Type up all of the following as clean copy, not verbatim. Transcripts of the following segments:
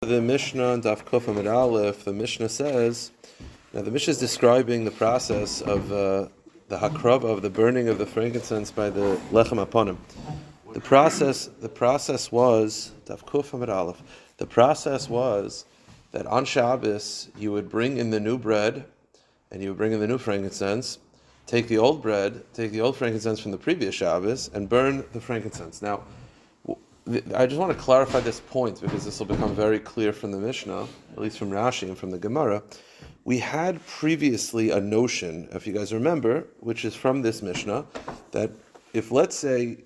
The Mishnah and Daf Yomi, the Mishnah says, now the Mishnah is describing the process of the hakrava, of the burning of the frankincense by the lechem aponim. The process was Daf Yomi. The process was that on Shabbos you would bring in the new bread and you would bring in the new frankincense, take the old frankincense from the previous Shabbos, and burn the frankincense. Now, I just want to clarify this point because this will become very clear from the Mishnah, at least from Rashi and from the Gemara. We had previously a notion, if you guys remember, which is from this Mishnah, that if, let's say,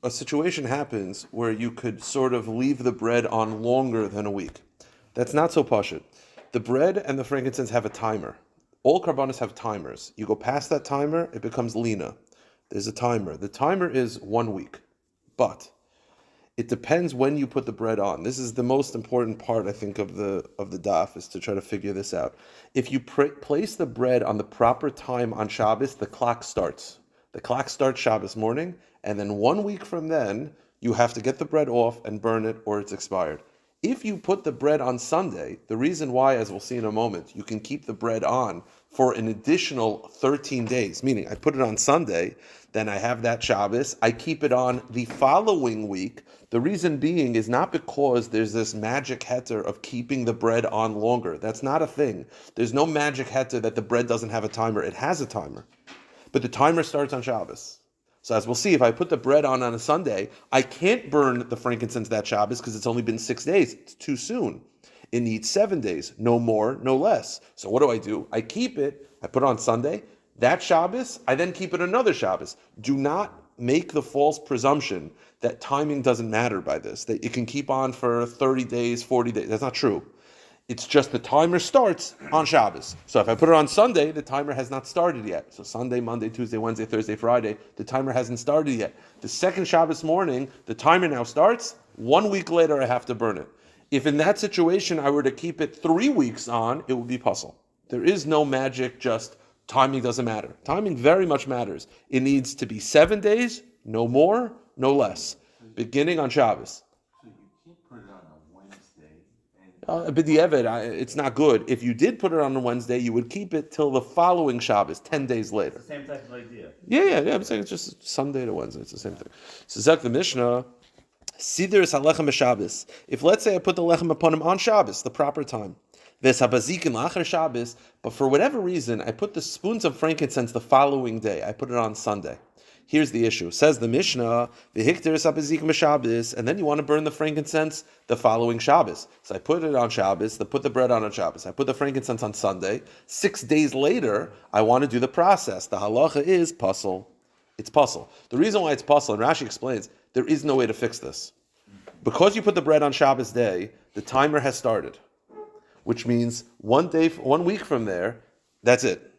a situation happens where you could sort of leave the bread on longer than a week, that's not so pashut. The bread and the frankincense have a timer. All karbanos have timers. You go past that timer, it becomes lina. There's a timer. The timer is 1 week, but it depends when you put the bread on. This is the most important part, I think, of the daf, is to try to figure this out. If you place the bread on the proper time on Shabbos, the clock starts. The clock starts Shabbos morning, and then 1 week from then, you have to get the bread off and burn it, or it's expired. If you put the bread on Sunday, the reason why, as we'll see in a moment, you can keep the bread on for an additional 13 days, meaning I put it on Sunday, then I have that Shabbos, I keep it on the following week. The reason being is not because there's this magic heter of keeping the bread on longer. That's not a thing. There's no magic heter that the bread doesn't have a timer. It has a timer. But the timer starts on Shabbos. So as we'll see, if I put the bread on a Sunday, I can't burn the frankincense that Shabbos because it's only been 6 days. It's too soon. It needs 7 days, no more, no less. So what do? I keep it, I put it on Sunday. That Shabbos, I then keep it another Shabbos. Do not make the false presumption that timing doesn't matter by this, that it can keep on for 30 days, 40 days. That's not true. It's just the timer starts on Shabbos. So if I put it on Sunday, the timer has not started yet. So Sunday, Monday, Tuesday, Wednesday, Thursday, Friday, the timer hasn't started yet. The second Shabbos morning, the timer now starts. 1 week later, I have to burn it. If in that situation I were to keep it 3 weeks on, it would be puzzle. There is no magic, just timing doesn't matter. Timing very much matters. It needs to be 7 days, no more, no less, beginning on Shabbos. So you can't put it on a Wednesday. But the Eved, it's not good. If you did put it on a Wednesday, you would keep it till the following Shabbos, 10 days later. It's the same type of idea. Yeah. I'm saying it's just Sunday to Wednesday. It's the same thing. So Zak the Mishnah, Siddur is halechem b'Shabbos. If, let's say, I put the lechem upon him on Shabbos, the proper time, v'eshabazikin lachar Shabbos, but for whatever reason, I put the spoons of frankincense the following day. I put it on Sunday. Here's the issue. Says the Mishnah, v'hikter is habazikin b'Shabbos, and then you want to burn the frankincense the following Shabbos. So I put it on Shabbos, put the bread on Shabbos. I put the frankincense on Sunday. 6 days later, I want to do the process. The halacha is puzzle. It's puzzle. The reason why it's puzzle, and Rashi explains, there is no way to fix this. Because you put the bread on Shabbos day, the timer has started, which means 1 week from there, that's it.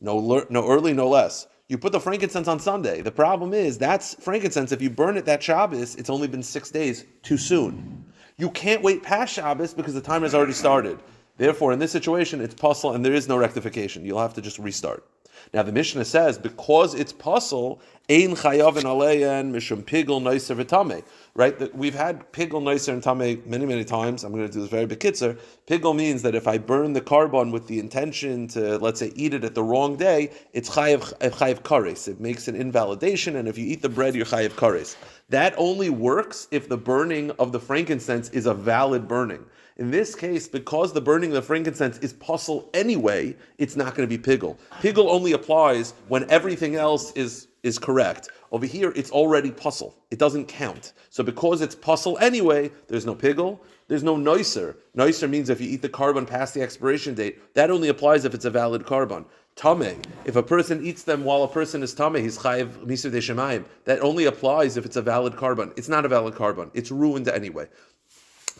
No early, no less. You put the frankincense on Sunday. The problem is, that's frankincense. If you burn it that Shabbos, it's only been 6 days too soon. You can't wait past Shabbos because the timer has already started. Therefore, in this situation, it's puzzle and there is no rectification. You'll have to just restart. Now, the Mishnah says, because it's puzzle, ein chayavin aleyan mishum pigel noiser v'tameh. Right? That we've had pigel noiser and tameh many times. I'm going to do this very bekitzer. Pigel means that if I burn the carbon with the intention to, let's say, eat it at the wrong day, it's chayav kares. It makes an invalidation, and if you eat the bread, you're chayav kares. That only works if the burning of the frankincense is a valid burning. In this case, because the burning of the frankincense is puzzle anyway, it's not going to be pigel. Pigel only applies when everything else is correct. Over here, it's already puzzle. It doesn't count. So because it's puzzle anyway, there's no pigel. There's no noiser. Noiser means if you eat the carbon past the expiration date, that only applies if it's a valid carbon. Tameh, if a person eats them while a person is tameh, he's chayiv misur de shemayim. That only applies if it's a valid carbon. It's not a valid carbon. It's ruined anyway.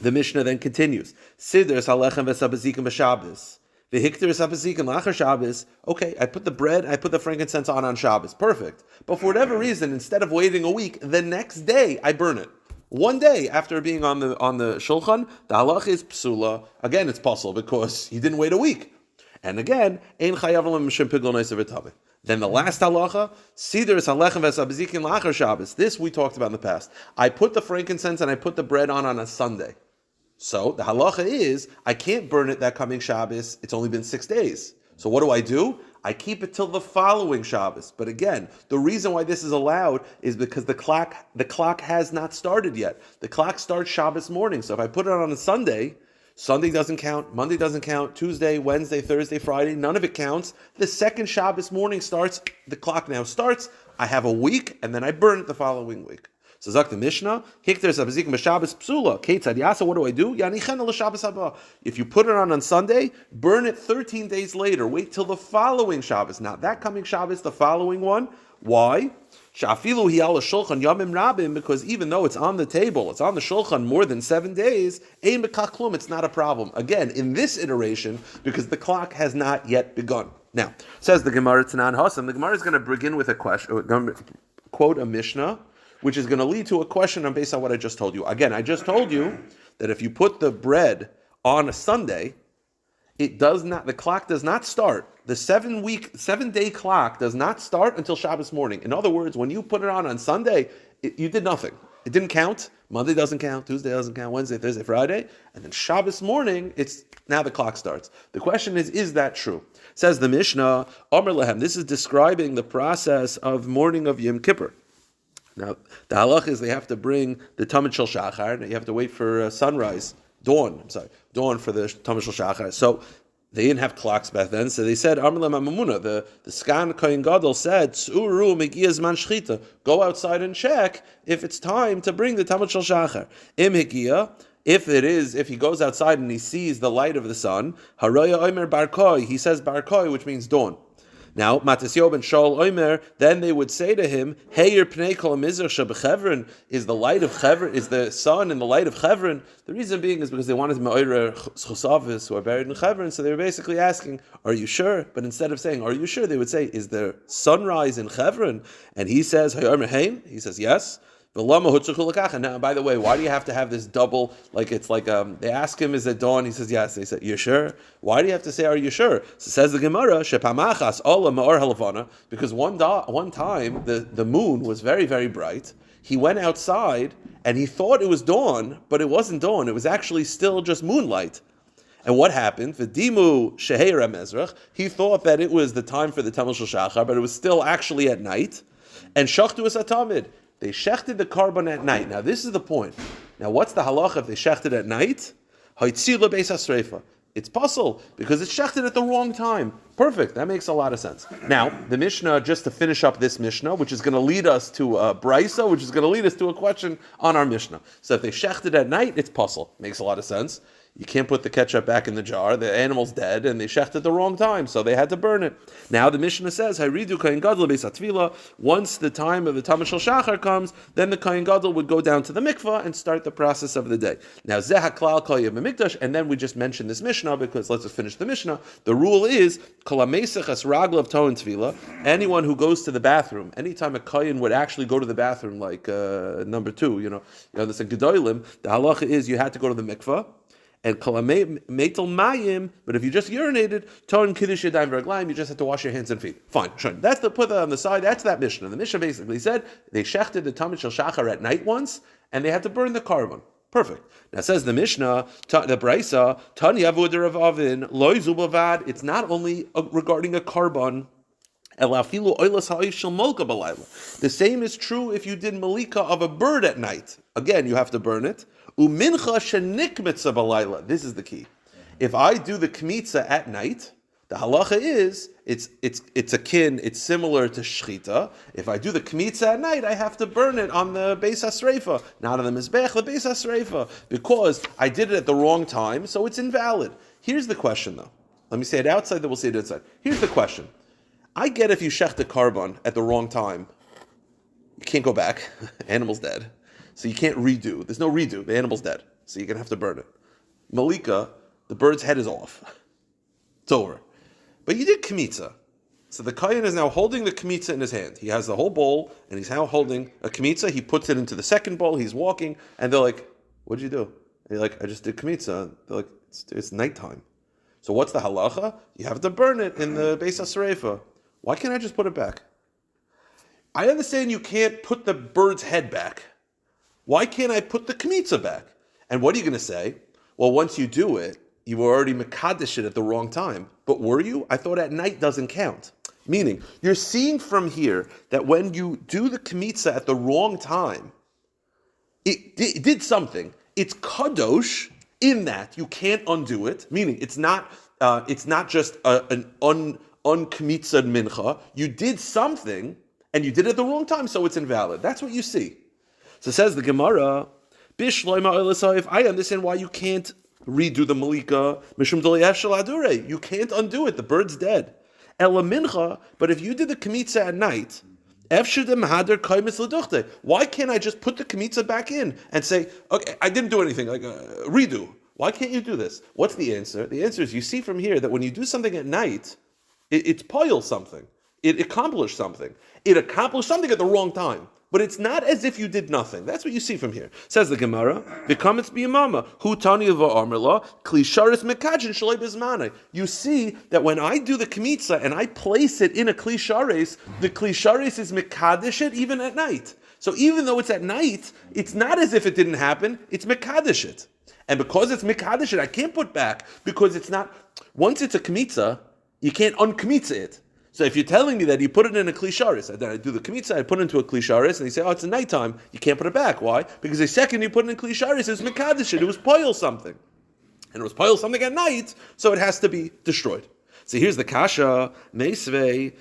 The Mishnah then continues. Siddur is halechem v'sabazikim b'Shabbos. V'hikter is habazikim lachar Shabbos. Okay, I put the bread, I put the frankincense on Shabbos. Perfect. But for whatever reason, instead of waiting a week, the next day I burn it. 1 day after being on the shulchan, the halach is psula. Again, it's puzzle because you didn't wait a week. And again, ein chayav l'mishum pigel noiser v'tameh. Then the last halacha, Siddur is halechem v'sabazikim lachar Shabbos. This we talked about in the past. I put the frankincense and I put the bread on a Sunday. So the halacha is, I can't burn it that coming Shabbos. It's only been 6 days. So what do? I keep it till the following Shabbos. But again, the reason why this is allowed is because the clock has not started yet. The clock starts Shabbos morning. So if I put it on a Sunday doesn't count, Monday doesn't count, Tuesday, Wednesday, Thursday, Friday, none of it counts. The second Shabbos morning starts, the clock now starts, I have a week, and then I burn it the following week. So Zak the Mishnah, Hikter Sabazik Meshabbos Psula, Ketzad Yasa, what do? Yanichena l'Shabbos haba. If you put it on Sunday, burn it 13 days later. Wait till the following Shabbos. Not that coming Shabbos, the following one. Why? Shafilu hi ala shulchan yamim rabim, because even though it's on the table, it's on the shulchan more than 7 days, ein bekach klum, it's not a problem. Again, in this iteration, because the clock has not yet begun. Now, says the Gemara Tanan Hasam, the Gemara is going to begin with a question, quote a Mishnah, which is going to lead to a question based on what I just told you. Again, I just told you that if you put the bread on a Sunday, the clock does not start. The 7-day clock does not start until Shabbos morning. In other words, when you put it on Sunday, you did nothing. It didn't count. Monday doesn't count. Tuesday doesn't count. Wednesday, Thursday, Friday. And then Shabbos morning, now the clock starts. The question is that true? Says the Mishnah, Omer Lehem, this is describing the process of morning of Yom Kippur. Now, the halach is they have to bring the Tamid Shel Shachar, and you have to wait for dawn for the Tamid Shel Shachar. So they didn't have clocks back then, so they said, Amr Mamuna, the Skan Kohen Gadol said, Tz'uru Megiya Zman Shchita, go outside and check if it's time to bring the Tamid Shel Shachar. Im Higiya, if he goes outside and he sees the light of the sun, Haraya Omer Barkoi, he says Barkoi, which means dawn. Now, Matisyo ben Shaul Omer, then they would say to him, Hey, your Pnei Kol HaMizrach Shebechevron, is the light of Chevron, is the sun in the light of Chevron? The reason being is because they wanted Me'orer Chosavis, who are buried in Chevron, so they were basically asking, are you sure? But instead of saying, are you sure? They would say, is there sunrise in Chevron? And he says, Hey, Omer Haim? He says, yes. Now, by the way, why do you have to have this double, they ask him, is it dawn? He says, yes. They said, you sure? Why do you have to say, are you sure? So says the Gemara, Shepamachas Ola Ma'or Halavana, because one time the moon was very, very bright. He went outside and he thought it was dawn, but it wasn't dawn. It was actually still just moonlight. And what happened? V'dimu sheheira mezrach. He thought that it was the time for the Tamid Shel Shachar, but it was still actually at night. And shachtu es atamid. They shechted the carbon at night. Now, this is the point. Now, what's the halacha if they shechted at night? It's puzzle, because it's shechted at the wrong time. Perfect. That makes a lot of sense. Now, the Mishnah, just to finish up this Mishnah, which is going to lead us to a Brisa, which is going to lead us to a question on our Mishnah. So if they shechted at night, it's puzzle. Makes a lot of sense. You can't put the ketchup back in the jar. The animal's dead, and they shechted at the wrong time, so they had to burn it. Now the Mishnah says, "Hayridu Kohen Gadol beis hatvila." Once the time of the Tamid Shel Shachar comes, then the Kohen Gadol would go down to the mikvah and start the process of the day. Now Zeh haklal kol yom hamikdash, and then we just mentioned this Mishnah because let's just finish the Mishnah. The rule is kol hameisach es raglav tohen tvila. Anyone who goes to the bathroom, anytime a kohen would actually go to the bathroom, like number 2, this in Gedolim, the halacha is you had to go to the mikvah. And metal mayim, but if you just urinated, ton kiddush yadayim v'raglayim, you just have to wash your hands and feet. Fine, sure. Put that on the side. That's that Mishnah. The Mishnah basically said they shechted the Tamid Shel Shachar at night once, and they had to burn the carbon. Perfect. Now says the Mishnah, the Brisa, Tan Yavud Rav Avin, Loy Zubavad. It's not only regarding a carbon. The same is true if you did malika of a bird at night. Again, you have to burn it. This is the key. If I do the kmitza at night, the halacha is it's similar to shchita. If I do the kmitza at night, I have to burn it on the beis hasreifa, not on the mizbech, the beis hasreifa, because I did it at the wrong time, so it's invalid. Here's the question, though. Let me say it outside, then we'll say it inside. Here's the question. I get if you shech the carbon at the wrong time, you can't go back. Animal's dead. So you can't redo. There's no redo. The animal's dead. So you're going to have to burn it. Malika, the bird's head is off. It's over. But you did kmitza. So the kohen is now holding the kmitza in his hand. He has the whole bowl, and he's now holding a kmitza. He puts it into the second bowl. He's walking, and they're like, what'd you do? And you're like, I just did kmitza. They're like, it's nighttime. So what's the halacha? You have to burn it in the beis hasreifa. Why can't I just put it back? I understand you can't put the bird's head back. Why can't I put the kmitza back? And what are you going to say? Well, once you do it, you were already mekadesh it at the wrong time. But were you? I thought at night doesn't count. Meaning, you're seeing from here that when you do the kmitza at the wrong time, it did something. It's kadosh in that you can't undo it. Meaning, it's not just an unkmitzad mincha. You did something, and you did it at the wrong time, so it's invalid. That's what you see. So says the Gemara, I understand why you can't redo the malika. You can't undo it. The bird's dead. But if you did the kmitza at night, why can't I just put the kmitza back in and say, okay, I didn't do anything, redo? Why can't you do this? What's the answer? The answer is you see from here that when you do something at night, it's poil something. It accomplished something. It accomplished something at the wrong time. But it's not as if you did nothing. That's what you see from here. Says the Gemara, "V'kametz b'yamama hu tani v'amarla klisharis mekadjin shalei bizmanai." You see that when I do the kmitza and I place it in a klisharis, the klisharis is mekadesh it even at night. So even though it's at night, it's not as if it didn't happen. It's mekadesh it, and because it's mekadesh it, I can't put back because it's not. Once it's a kmitza, you can't unkmitza it. So if you're telling me that you put it in a klisharis, then I do the kmitza, I put it into a klisharis, and you say, oh, it's a nighttime, you can't put it back. Why? Because the second you put it in klisharis, it was mekadesh, it was poil something. And it was poil something at night, so it has to be destroyed. So here's the kasha, meisvei,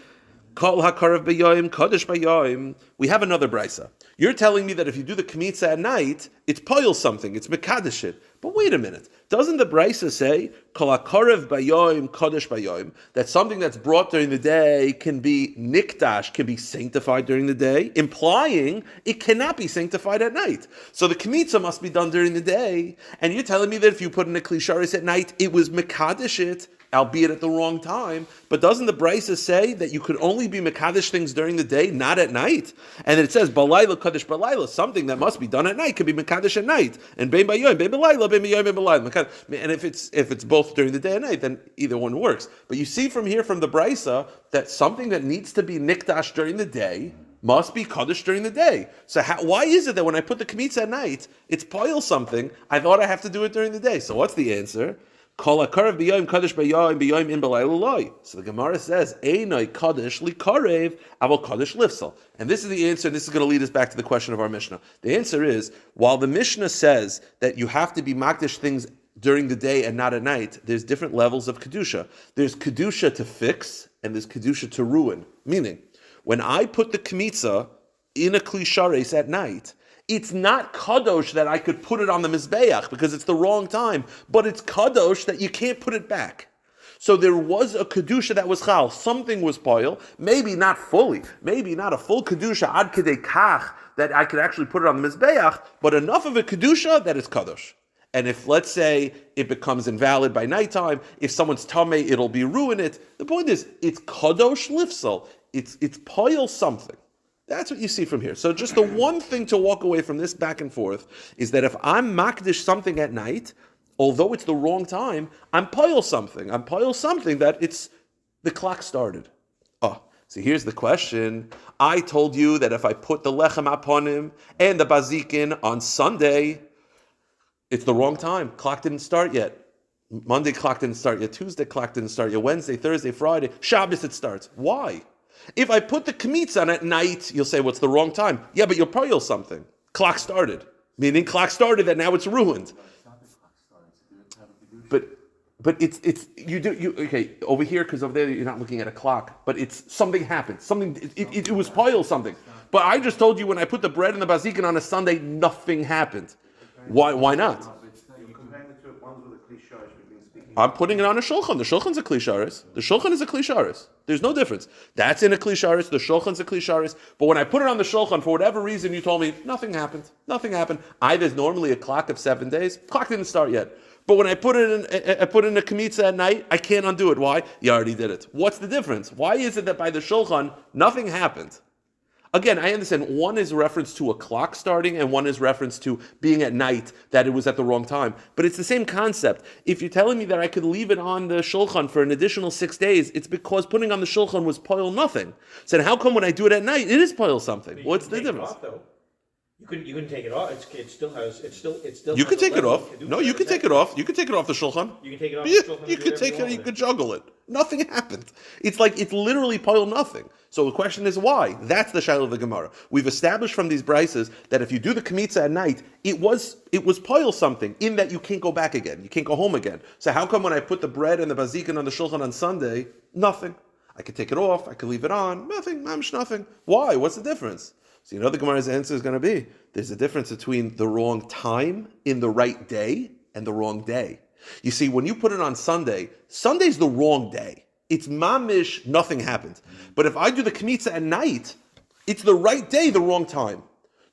kol hakarav b'yoyim, kodesh b'yoyim. We have another brisa. You're telling me that if you do the kmitza at night, it's poil something, it's mekadesh it. But wait a minute, doesn't the brisa say kol hakarav b'yoyim, kodesh b'yoyim, that something that's brought during the day can be nikdash, can be sanctified during the day, implying it cannot be sanctified at night. So the kmitza must be done during the day, and you're telling me that if you put in a klisharis at night, it was mekadesh it, albeit at the wrong time. But doesn't the brisa say that you could only be mekadesh things during the day, not at night? And then it says balayla kadesh balayla, something that must be done at night can be mekadesh at night, and bein bayoyim, bein balayla, bein bayoyim, bein balayla. And if it's both during the day and night, then either one works. But you see from here from the brisa that something that needs to be nikdash during the day must be kaddish during the day. So why is it that when I put the kmitza at night, it's poil something? I thought I have to do it during the day. So what's the answer? Kol hakarav b'yoyim kadesh b'yoyim in b'layla loy. So the Gemara says, Einoi kadesh likarev aval kadesh lifsal. And this is the answer, and this is going to lead us back to the question of our Mishnah. The answer is, while the Mishnah says that you have to be makdish things during the day and not at night, there's different levels of kedusha. There's kedusha to fix, and there's kedusha to ruin. Meaning, when I put the kmitza in a klishares at night, it's not kadosh that I could put it on the mizbeach because it's the wrong time, but it's kadosh that you can't put it back. So there was a kedusha that was chal, something was poil, maybe not fully, maybe not a full kedusha ad kedei kach that I could actually put it on the mizbeach, but enough of a kedusha that it's kadosh. And if, let's say, it becomes invalid by nighttime, if someone's tamei, it'll be ruin it. The point is, it's kadosh lifsal, it's poil something. That's what you see from here. So just the one thing to walk away from this back and forth is that if I'm makdish something at night, although it's the wrong time, I'm poil something. I'm poil something that it's the clock started. Oh, so here's the question. I told you that if I put the lechem aponim and the bazikin on Sunday, it's the wrong time. Clock didn't start yet. Monday clock didn't start yet. Tuesday clock didn't start yet. Wednesday, Thursday, Friday, Shabbos it starts. Why? If I put the kmitza on at night, you'll say, what's the wrong time? Yeah, but you'll poil something. Clock started. Meaning clock started that now it's ruined. But it's okay, over here, because over there you're not looking at a clock, but it's something happened. It was poil something. But I just told you when I put the bread and the bazikin on a Sunday, nothing happened. Why not? I'm putting it on a shulchan. The shulchan's a klisharis. The shulchan is a klisharis. There's no difference. That's in a klisharis. The shulchan's a klisharis. But when I put it on the shulchan, for whatever reason, you told me nothing happened. Nothing happened. There's normally a clock of 7 days. Clock didn't start yet. But when I put it in a kmitza at night, I can't undo it. Why? You already did it. What's the difference? Why is it that by the shulchan nothing happened? Again, I understand one is reference to a clock starting and one is reference to being at night, that it was at the wrong time. But it's the same concept. If you're telling me that I could leave it on the shulchan for an additional 6 days, it's because putting on the shulchan was poil nothing. So how come when I do it at night, it is poil something? What's the difference? You couldn't take it off. It still You has could a take it level off. of kedusha No, you could take it off. You could take it off the shulchan. You can take it off Yeah, the shulchan. you could take it. You could juggle it. Nothing happened. It's like it's literally pile nothing. So the question is why? That's the shaila of the Gemara. We've established from these brises that if you do the kmitza at night, it was pile something in that you can't go back again. You can't go home again. So how come when I put the bread and the bazikin on the shulchan on Sunday, nothing? I could take it off. I could leave it on. Nothing. Mamish nothing. Why? What's the difference? So the Gemara's answer is going to be, there's a difference between the wrong time in the right day and the wrong day. You see, when you put it on Sunday, Sunday's the wrong day. It's mamish, nothing happened. But if I do the kmitza at night, it's the right day, the wrong time.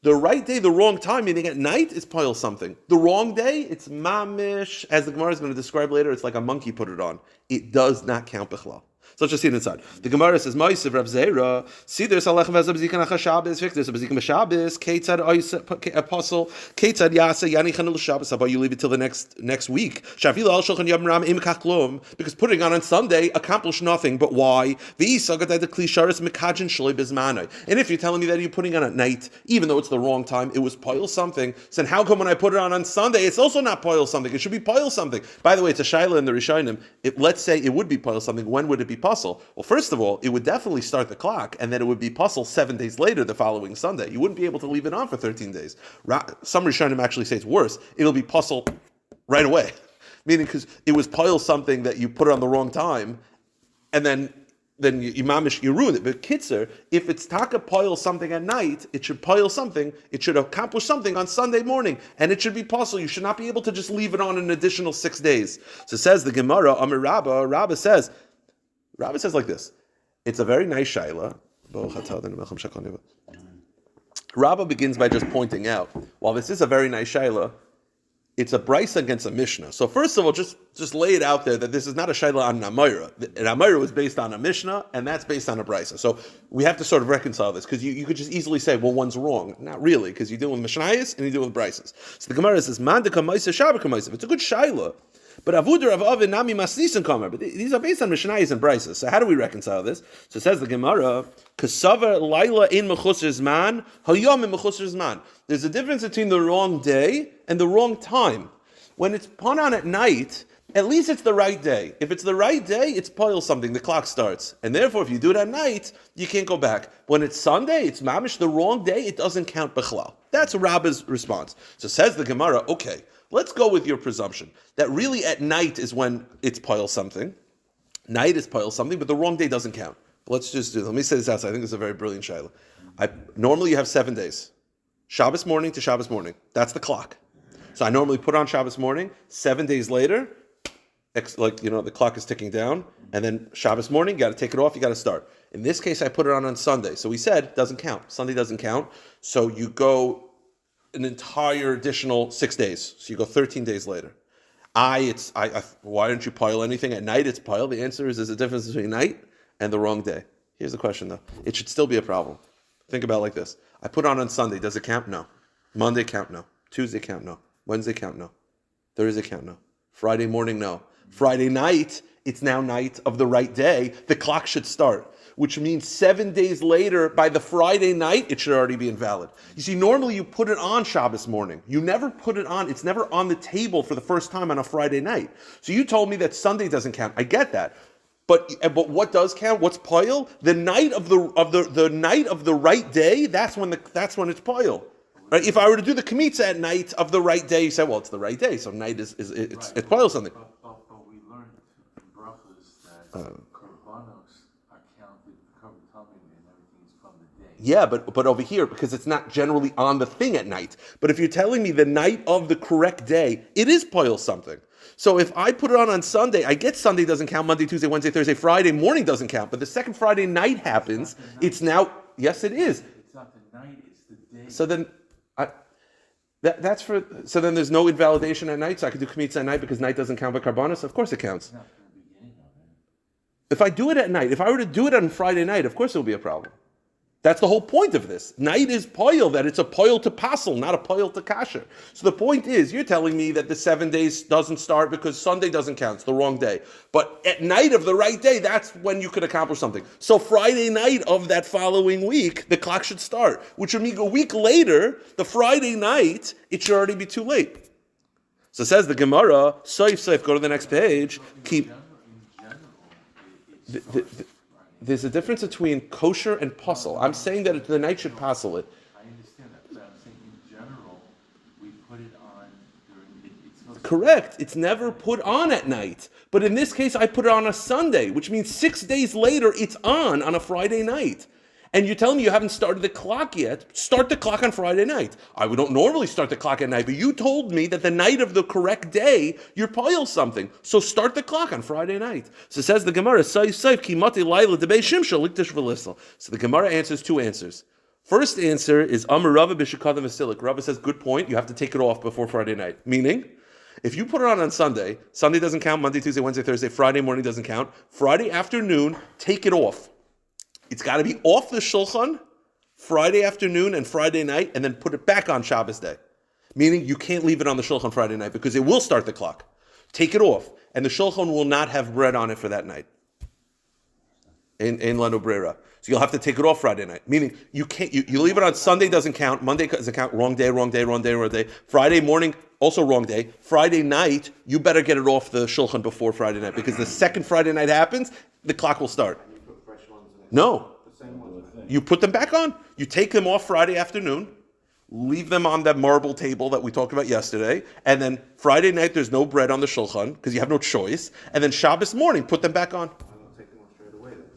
The right day, the wrong time, meaning at night, it's pile something. The wrong day, it's mamish, as the Gemara is going to describe later, it's like a monkey put it on. It does not count bichlal. So let's just see it inside. The Gemara says, "Ma'isiv Rav Zera, see there's alechem v'ezeh b'zikin achas Shabbos, fix there's a b'zikin b'Shabbos, keitzad apostle, keitzad yasa yani chanul Shabbos. How about you leave it till the next week? Shavila al shulchan yom ram im kachlum, because putting on Sunday accomplished nothing. But why? V'yisagadai the klisharis mikajin shloi bizmanai. And if you're telling me that you're putting on at night, even though it's the wrong time, it was pile something. So then how come when I put it on Sunday, it's also not pile something? It should be pile something. By the way, it's a shaila in the Rishonim. Let's say it would be pile something. When would it be puzzle? Well, first of all, it would definitely start the clock, and then it would be puzzle 7 days later, the following Sunday. You wouldn't be able to leave it on for 13 days. Some Rishonim actually say it's worse. It'll be puzzle right away, meaning because it was pile something that you put it on the wrong time, and then you mamish, you ruin it. But kitzer, if it's taka pile something at night, it should pile something, it should accomplish something on Sunday morning, and it should be puzzle. You should not be able to just leave it on an additional 6 days. So says the Gemara, Amir Rabbi says like this. It's a very nice shaila. Rabbi begins by just pointing out, while this is a very nice shaila, it's a brisa against a mishnah. So first of all, just lay it out there that this is not a shaila on an amayra. An amayra was based on a mishnah, and that's based on a brisa. So we have to sort of reconcile this, because you could just easily say, well, one's wrong. Not really, because you're dealing with mishnayos and you're dealing with brisas. So the Gemara says, Mandika Maisa Shabbat Maisa. It's a good shaila. But Avudur of Avin Nami Masnisan Kamer. But these are based on Mishnayos and Brises. So how do we reconcile this? So it says the Gemara, Kasava Laila in Mechusar Zman, Hayom in Mechusar Zman. There's a difference between the wrong day and the wrong time. When it's put on at night, at least it's the right day. If it's the right day, it's pile something, the clock starts. And therefore, if you do it at night, you can't go back. When it's Sunday, it's mamish, the wrong day, it doesn't count bichlal. That's Rabbi's response. So says the Gemara, okay, let's go with your presumption that really at night is when it's pile something. Night is pile something, but the wrong day doesn't count. Let me say this outside. I think it's a very brilliant shayla. Normally you have 7 days. Shabbos morning to Shabbos morning. That's the clock. So I normally put on Shabbos morning. 7 days later, the clock is ticking down. And then Shabbos morning, you got to take it off, you got to start. In this case, I put it on Sunday. So we said, it doesn't count. Sunday doesn't count. So you go an entire additional 6 days. So you go 13 days later. Why don't you pile anything? At night it's pile. The answer is there's a difference between night and the wrong day. Here's the question though. It should still be a problem. Think about it like this. I put on Sunday. Does it count? No. Monday count? No. Tuesday count? No. Wednesday count? No. Thursday count? No. Friday morning? No. Friday night, it's now night of the right day. The clock should start, which means 7 days later, by the Friday night, it should already be invalid. You see, normally you put it on Shabbos morning. You never put it on. It's never on the table for the first time on a Friday night. So you told me that Sunday doesn't count. I get that. But what does count? What's pile? The night of the night of the right day. That's when it's pile. Right? If I were to do the kmitza at night of the right day, you say, well, it's the right day, so night it's pile something. But we learned in brachas that korbanos are counted, covered tummy and everything is from the day. Yeah, but over here, because it's not generally on the thing at night. But if you're telling me the night of the correct day, it is pile something. So if I put it on Sunday, I get Sunday doesn't count, Monday, Tuesday, Wednesday, Thursday, Friday morning doesn't count. But the second Friday night happens, it's now, yes it is. It's not the night, it's the day. So then, so then there's no invalidation at night, so I could do kmitza at night because night doesn't count by karbanos? Of course it counts. Not from the beginning of it. If I do it at night, if I were to do it on Friday night, of course it will be a problem. That's the whole point of this. Night is poil, that it's a poil to passel, not a poil to kasher. So the point is, you're telling me that the 7 days doesn't start because Sunday doesn't count, it's the wrong day. But at night of the right day, that's when you could accomplish something. So Friday night of that following week, the clock should start, which would mean a week later, the Friday night, it should already be too late. So says the Gemara, Soif, go to the next page, keep... There's a difference between kosher and puzzle. I'm saying that the night should puzzle it. I understand that, but I'm saying in general, we put it on during it's supposed Correct. It's never put on at night. But in this case, I put it on a Sunday, which means 6 days later, it's on a Friday night. And you're telling me you haven't started the clock yet. Start the clock on Friday night. We don't normally start the clock at night, but you told me that the night of the correct day, you're poil something. So start the clock on Friday night. So says the Gemara, So the Gemara answers two answers. First answer is Amar Rava b'shekadam v'silik. Rava says, good point, you have to take it off before Friday night. Meaning, if you put it on Sunday, Sunday doesn't count, Monday, Tuesday, Wednesday, Thursday, Friday morning doesn't count. Friday afternoon, take it off. It's got to be off the shulchan Friday afternoon and Friday night, and then put it back on Shabbos day. Meaning you can't leave it on the shulchan Friday night because it will start the clock. Take it off, and the shulchan will not have bread on it for that night. In Lano Brera. So you'll have to take it off Friday night. Meaning you can't. You leave it on Sunday doesn't count. Monday doesn't count. Wrong day. Friday morning also wrong day. Friday night you better get it off the shulchan before Friday night because the second Friday night happens, the clock will start. No. You put them back on. You take them off Friday afternoon, leave them on that marble table that we talked about yesterday, and then Friday night there's no bread on the shulchan because you have no choice, and then Shabbos morning put them back on.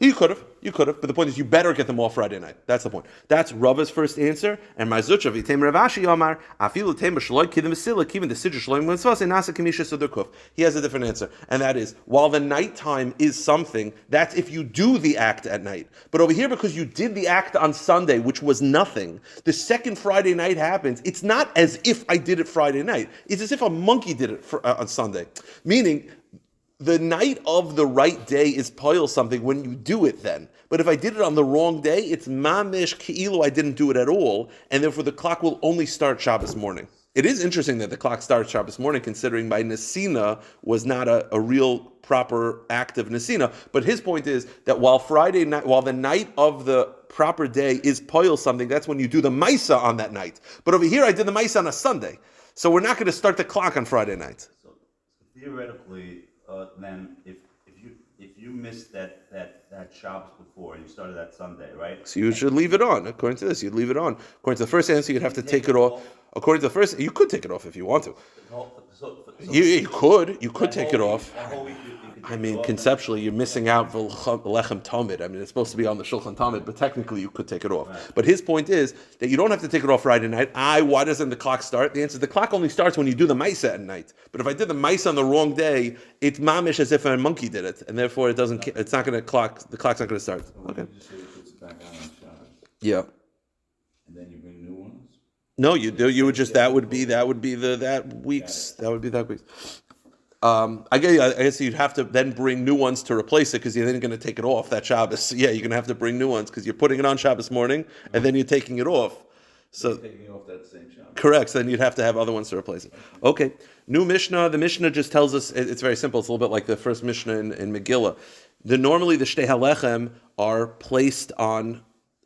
You could have, but the point is you better get them off Friday night. That's the point. That's Rava's first answer, and Marzucha v'tem Ravashi Yomar afilu tem b'shloi kidim v'silik even the siddur shloim mitzvahs and nasa kamisha sudukuf. He has a different answer, and that is while the nighttime is something, that's if you do the act at night. But over here, because you did the act on Sunday, which was nothing, the second Friday night happens. It's not as if I did it Friday night. It's as if a monkey did it on Sunday, meaning. The night of the right day is poil something when you do it then. But if I did it on the wrong day, it's mamish ke'ilu I didn't do it at all, and therefore the clock will only start Shabbos morning. It is interesting that the clock starts Shabbos morning, considering my Nesina was not a real proper act of Nesina. But his point is that while the night of the proper day is poil something, that's when you do the Maisa on that night. But over here I did the Maisa on a Sunday. So we're not going to start the clock on Friday night. So theoretically, then if you missed that Shabbos before and you started that Sunday, right? So you should leave it on. According to this, you'd leave it on. According to the first answer, you'd have to take it off. According to the first, you could take it off if you want to. You could take it off. I mean, conceptually, you're missing out lechem tamid. I mean, it's supposed to be on the shulchan tamid, but technically, you could take it off. Right. But his point is that you don't have to take it off Friday night. Why doesn't the clock start? The answer is the clock only starts when you do the maisa at night. But if I did the maisa on the wrong day, it's mamish as if a monkey did it, and therefore it doesn't. It's not going to clock. The clock's not going to start. Okay. Yeah. And then you bring new ones. No, you do. You would just that would be that week's. I guess you'd have to then bring new ones to replace it because you're then going to take it off that Shabbos. Yeah, you're going to have to bring new ones because you're putting it on Shabbos morning and then you're taking it off. So you're taking off that same Shabbos. Correct. So then you'd have to have other ones to replace it. Okay. New Mishnah. The Mishnah just tells us it's very simple. It's a little bit like the first Mishnah in Megillah. Normally the shtei halechem are placed on.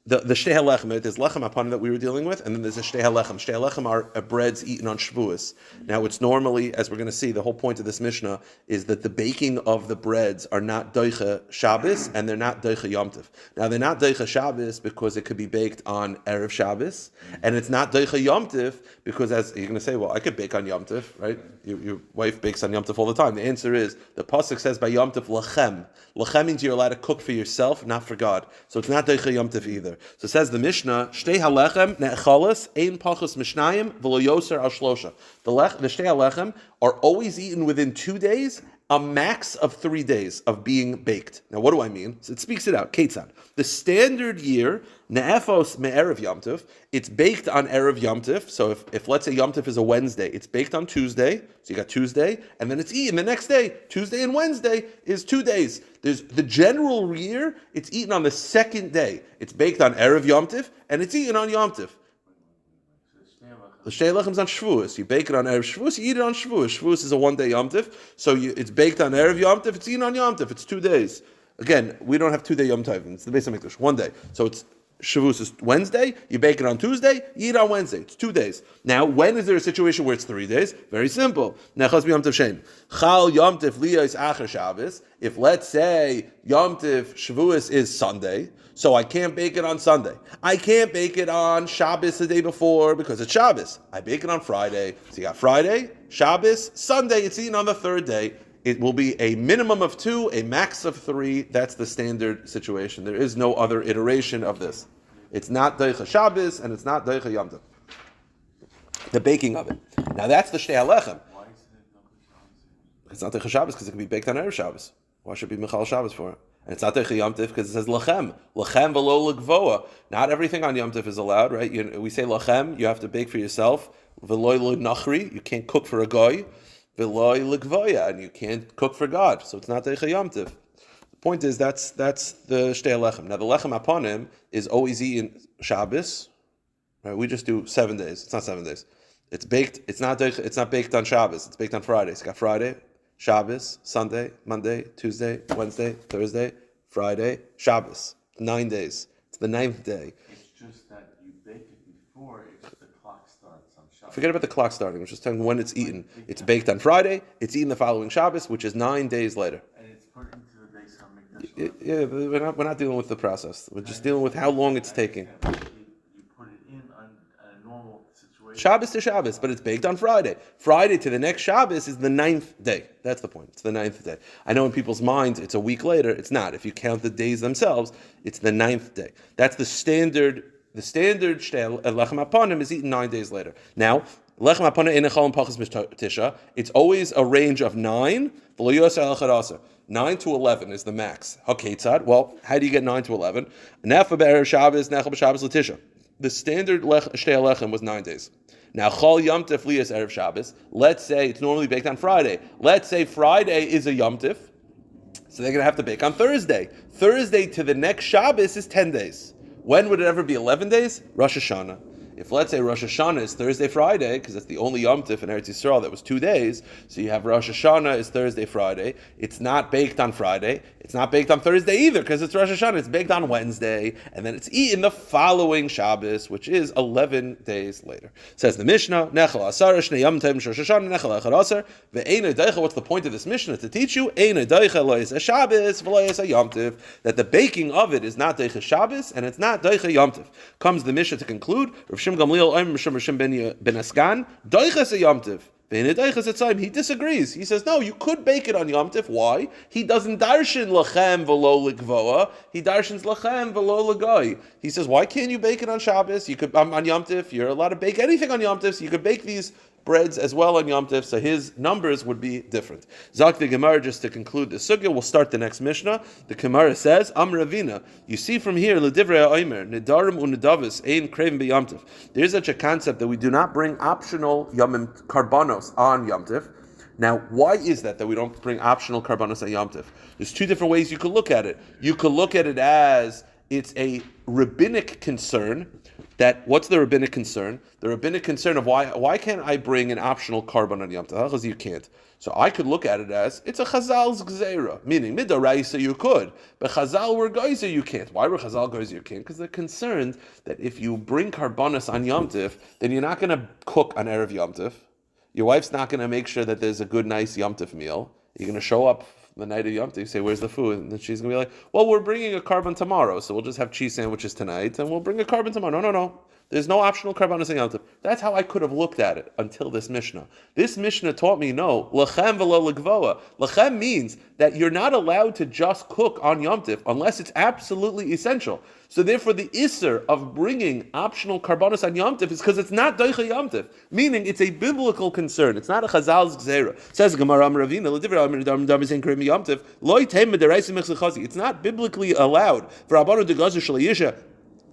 The shtei halechem, there's lechem upon that we were dealing with, and then there's a shtei halechem. Shtei halechem are breads eaten on Shavuos. Now, it's normally, as we're going to see, the whole point of this Mishnah is that the baking of the breads are not doicha Shabbos, and they're not doicha Yom Tov. Now, they're not doicha Shabbos because it could be baked on Erev Shabbos, and it's not doicha Yom Tov because, as you're going to say, well, I could bake on Yom Tov, right? Your wife bakes on Yom Tov all the time. The answer is, the pasuk says by Yom Tov, lachem. Lachem means you're allowed to cook for yourself, not for God. So it's not doicha Yom Tov either. So says the Mishnah, Shtei halechem ne'echalas ein pachos mishnayim v'lo yoser al shlosha. The shtei halechem are always eaten within 2 days a max of 3 days of being baked. Now, what do I mean? So it speaks it out. Ketzad. The standard year, ne'efos me'erev Yom Tov, it's baked on Erev Yom Tov. So if let's say Yom Tov is a Wednesday, it's baked on Tuesday. So you got Tuesday, and then it's eaten the next day. Tuesday and Wednesday is 2 days. There's the general year, it's eaten on the second day. It's baked on Erev Yom Tov, and it's eaten on Yom Tov. The Shtei Lechem's on Shavuos. You bake it on Erev Shavuos, you eat it on Shavuos. Shavuos is a 1 day Yom Tov, so it's baked on Erev Yom Tov, it's eaten on Yom Tov, it's 2 days. Again, we don't have 2 day Yom Tov, it's the Beis HaMikdash, 1 day. So it's Shavuos is Wednesday, you bake it on Tuesday, you eat it on Wednesday, it's 2 days. Now, when is there a situation where it's 3 days? Very simple. Menachos b'Yom Tov Shein. Chal Yom Tov liyos acher Shabbos. If let's say Yom Tov Shavuos is Sunday, so I can't bake it on Sunday. I can't bake it on Shabbos the day before because it's Shabbos. I bake it on Friday. So you got Friday, Shabbos, Sunday. It's eaten on the third day. It will be a minimum of 2, a max of 3. That's the standard situation. There is no other iteration of this. It's not Deicha Shabbos and it's not Deicha Yom Tov. The baking of it. Now that's the Shtei HaLechem. Why is it It's not Deicha Shabbos because it can be baked on Erev Shabbos. Why should it be Michal Shabbos for it? And it's not Deicha Yom Tov because it says Lachem. Lachem v'lo legvoa. Not everything on Yom Tov is allowed, right? We say Lachem, you have to bake for yourself. V'lo lenachri, you can't cook for a goy. V'lo legvoya, and you can't cook for God. So it's not Deicha Yom Tov. The point is that's the Shtei Lechem. Now the Lechem Aponim is always eaten Shabbos. Right? We just do 7 days. It's not 7 days. It's baked. It's not baked on Shabbos. It's baked on Friday. So you got Friday, Shabbos, Sunday, Monday, Tuesday, Wednesday, Thursday, Friday, Shabbos. 9 days. It's the 9th day. It's just that you bake it before the clock starts on Shabbos. Forget about the clock starting. We're just telling when it's eaten. It's baked on Friday. It's eaten the following Shabbos, which is 9 days later. And it's put into the Beis HaMikdash. Yeah, but we're not dealing with the process. We're just dealing with how long it's taking. You put it in on a normal situation. Shabbos to Shabbos, but it's baked on Friday. Friday to the next Shabbos is the 9th day. That's the point. It's the 9th day. I know in people's minds it's a week later. It's not. If you count the days themselves, it's the 9th day. That's the standard. The standard lechem aponim is eaten 9 days later. Now, lechem aponim einechal and pachas tisha. It's always a range of 9. 9 to 11 is the max. Haketzad. Well, how do you get 9 to 11? Nefa be'erev Shabbos, nechal b'Shabbos l'tisha. The standard shtei lechem was 9 days. Now, chol Yom Tov liyos erev Shabbos. Let's say it's normally baked on Friday. Let's say Friday is a Yom Tov, so they're going to have to bake on Thursday. Thursday to the next Shabbos is 10 days. When would it ever be 11 days? Rosh Hashanah. If let's say Rosh Hashanah is Thursday, Friday, because that's the only Yom Tov in Eretz Yisrael that was 2 days, so you have Rosh Hashanah is Thursday, Friday. It's not baked on Friday. It's not baked on Thursday either, because it's Rosh Hashanah. It's baked on Wednesday, and then it's eaten the following Shabbos, which is 11 days later. Says the Mishnah, Nechel Asar, Shnei Yom Tov, Rosh Hashanah, Nechel Echad Asar, Ve'eina Deicha. What's the point of this Mishnah? To teach you, Eina Deicha lo yis a Shabbos, v'lo yis a Yom Tov, that the baking of it is not Deicha Shabbos, and it's not Deicha Yom Tov. Comes the Mishnah to conclude, Rav Shim Gamliel, Rav Shim ben Askan, Deicha a Yom Tov. He disagrees. He says, no, you could bake it on Yom Tov. Why? He doesn't darshan lachem v'lo ligvoa. He darshans lachem v'lo lagoy. He says, why can't you bake it on Shabbos? You could on Yom Tov. You're allowed to bake anything on Yom Tov. So you could bake these breads as well on Yom Tov. So his numbers would be different. Zak the Gemara, just to conclude the sugya, we'll start the next Mishnah. The Gemara says, Am Ravina. You see from here, l'divrei ha'omer, nedarim u'nedavis, ein kreven b'Yom Tov. There's such a concept that we do not bring optional yomim karbanos on Yom Tov. Now, why is that we don't bring optional karbanos on Yom Tov? There's 2 different ways you could look at it. You could look at it as it's a rabbinic concern. That what's the rabbinic concern? The rabbinic concern of why can't I bring an optional carbon on Yom Tov? Because you can't. So I could look at it as it's a Chazal's gzeira, meaning midoraisa you could, but Chazal were geyser you can't. Why were Chazal geyser you can't? Because they're concerned that if you bring karbanos on Yom Tov, then you're not going to cook on erev Yom Tov. Your wife's not going to make sure that there's a good, nice Yom Tov meal. You're going to show up the night of Yom Tov, you say, where's the food? And then she's going to be like, well, we're bringing a carbon tomorrow, so we'll just have cheese sandwiches tonight, and we'll bring a carbon tomorrow. No. There's no optional karbanos on Yom Tov. That's how I could have looked at it until this Mishnah. This Mishnah taught me, no, lechem v'lo legvoa. Lechem means that you're not allowed to just cook on Yom Tov unless it's absolutely essential. So therefore, the isser of bringing optional karbanos on Yom Tov is because it's not doicha Yom Tov, meaning it's a biblical concern. It's not a Chazal's gzera. Says Gemara Ravina, it's not biblically allowed for Abanu de Gazu Shalayisha.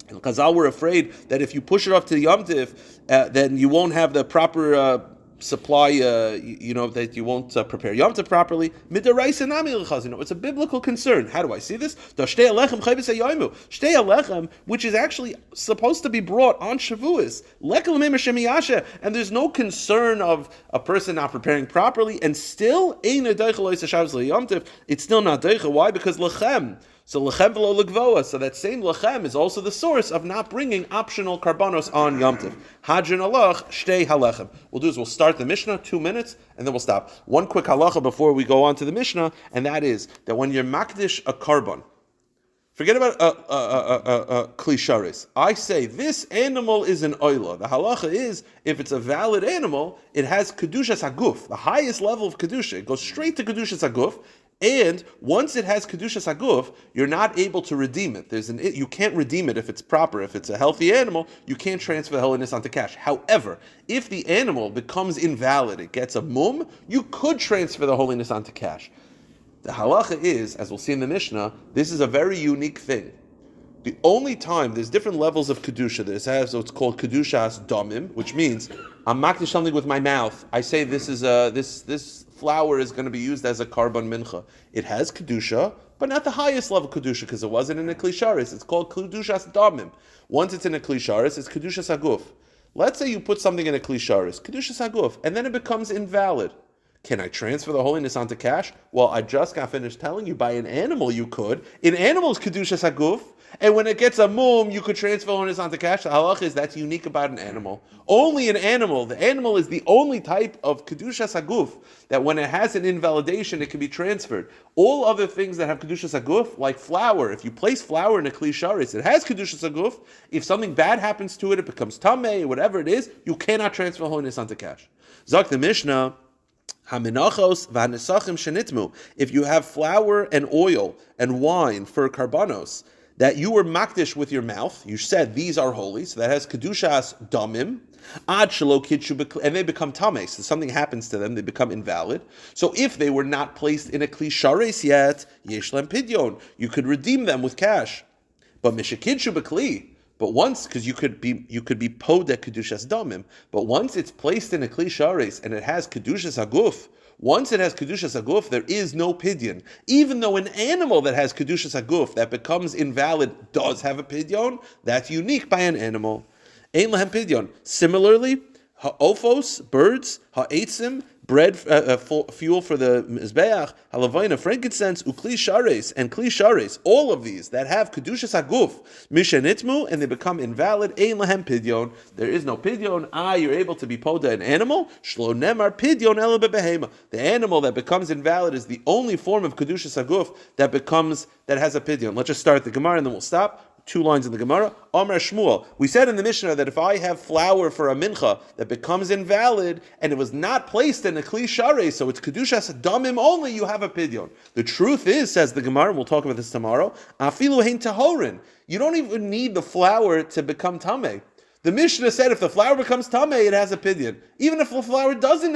And Chazal were afraid that if you push it off to Yom Tiv, then you won't have the proper supply, that you won't prepare Yom Tiv properly. It's a biblical concern. How do I see this? Shtei alechem, which is actually supposed to be brought on Shavuos. And there's no concern of a person not preparing properly, and still, it's still not deicha. Why? Because lechem. So lechem v'lo legvoa. So that same lechem is also the source of not bringing optional karbanos on Yom Tov. Hadrin alach shtei halechem. We'll start the Mishnah 2 minutes and then we'll stop. One quick halacha before we go on to the Mishnah, and that is that when you're makdish a karban, forget about klisharis. I say this animal is an oila. The halacha is if it's a valid animal, it has kedushas haguf, the highest level of kedusha. It goes straight to kedushas haguf. And once it has kedushas haguf, you're not able to redeem it. You can't redeem it if it's proper. If it's a healthy animal, you can't transfer the holiness onto cash. However, if the animal becomes invalid, it gets a mum, you could transfer the holiness onto cash. The halacha is, as we'll see in the Mishnah, this is a very unique thing. The only time there's different levels of kedusha. This has what's called kedushas damim, which means I'm makdish something with my mouth. I say this is this flour is going to be used as a karban mincha. It has kedusha, but not the highest level kedusha because it wasn't in a klisharis. It's called kedushas damim. Once it's in a klisharis, it's kedushas haguf. Let's say you put something in a klisharis, kedushas haguf, and then it becomes invalid. Can I transfer the holiness onto cash? Well, I just got finished telling you by an animal you could. In animals, kedushas haguf. And when it gets a mum, you could transfer holiness onto cash. The halach is that's unique about an animal. Only an animal. The animal is the only type of kedushas haguf that when it has an invalidation, it can be transferred. All other things that have kedushas haguf, like flour, if you place flour in a kli sharis, it has kedushas haguf. If something bad happens to it, it becomes tameh, whatever it is, you cannot transfer holiness onto cash. Zak the Mishnah. Menachos v'hanesachim shenitmu. If you have flour and oil and wine for karbanos that you were makdish with your mouth, you said these are holy, so that has kedushas damim, ad shelo kitshu, and they become tameh. So something happens to them, they become invalid. So if they were not placed in a kli shares yet, yesh lem pidyon, you could redeem them with cash. But mishakitshu bekli. But once, because you could be podeh kedushas damim, but once it's placed in a kli shares and it has kedushas haguf, once it has kedushas haguf, there is no pidyon. Even though an animal that has kedushas haguf that becomes invalid does have a pidyon, that's unique by an animal. Ein lahem pidyon. Similarly, ha'ofos, birds, ha'etzim, bread, fuel for the mizbeach, halavayna, frankincense, ukli shares, and kli shares, all of these that have kedushas haguf, mishenitmu, and they become invalid, ein lahem pidyon, there is no pidyon. You're able to be poda an animal, shlo nemar pidyon ela bebehema. The animal that becomes invalid is the only form of kedushas haguf that has a pidyon. Let's just start the Gemara and then we'll stop. 2 lines in the Gemara. Omer Shmuel. We said in the Mishnah that if I have flour for a mincha that becomes invalid and it was not placed in a kli sharei, so it's kedushas damim only, you have a pidyon. The truth is, says the Gemara, and we'll talk about this tomorrow, afilu hein tahorin. You don't even need the flour to become tameh. The Mishnah said if the flour becomes tameh, it has a pidyon. Even if the flour doesn't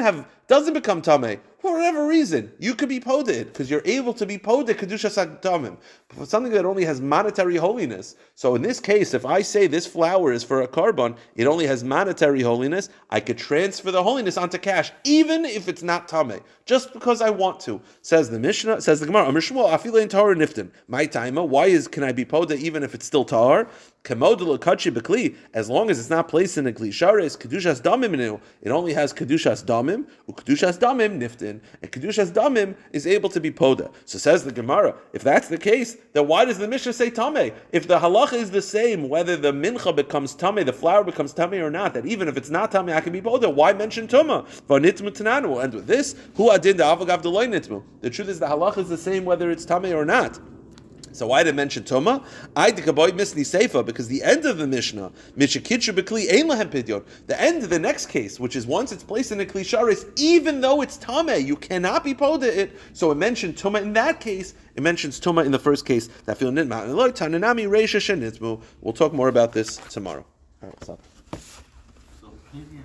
become tameh, for whatever reason, you could be poded because you're able to be poded kedushas damim for something that only has monetary holiness. So in this case, if I say this flour is for a karban, it only has monetary holiness, I could transfer the holiness onto cash, even if it's not tameh, just because I want to. Says the Mishnah, says the Gemara, Amar Shmuel, afilu ein tahor niftin. My taima, why can I be poded even if it's still tahor? Kamodul kachi bekli, as long as it's not placed in a kli shares, kedushas damim inu, it only has kedushas damim, kedushas damim niftin. And kedushas damim is able to be poda. So says the Gemara, if that's the case, then why does the Mishnah say tameh? If the halacha is the same, whether the mincha becomes tameh, the flour becomes tameh or not, that even if it's not tameh, I can be poda. Why mention tuma? V'nitmu tananu. We'll end with this. Hu adin da'avagav deloy nitmu. The truth is the halacha is the same whether it's tameh or not. So why did it mention Tuma? I think about misni seifa because the end of the Mishnah, Mishakitchu bekli ein lahem pidyon. The end of the next case, which is once it's placed in a kli sharis, even though it's tameh, you cannot be poda it. So it mentioned Tuma in that case. It mentions Tuma in the first case. We'll talk more about this tomorrow. All right, what's up? So pidyon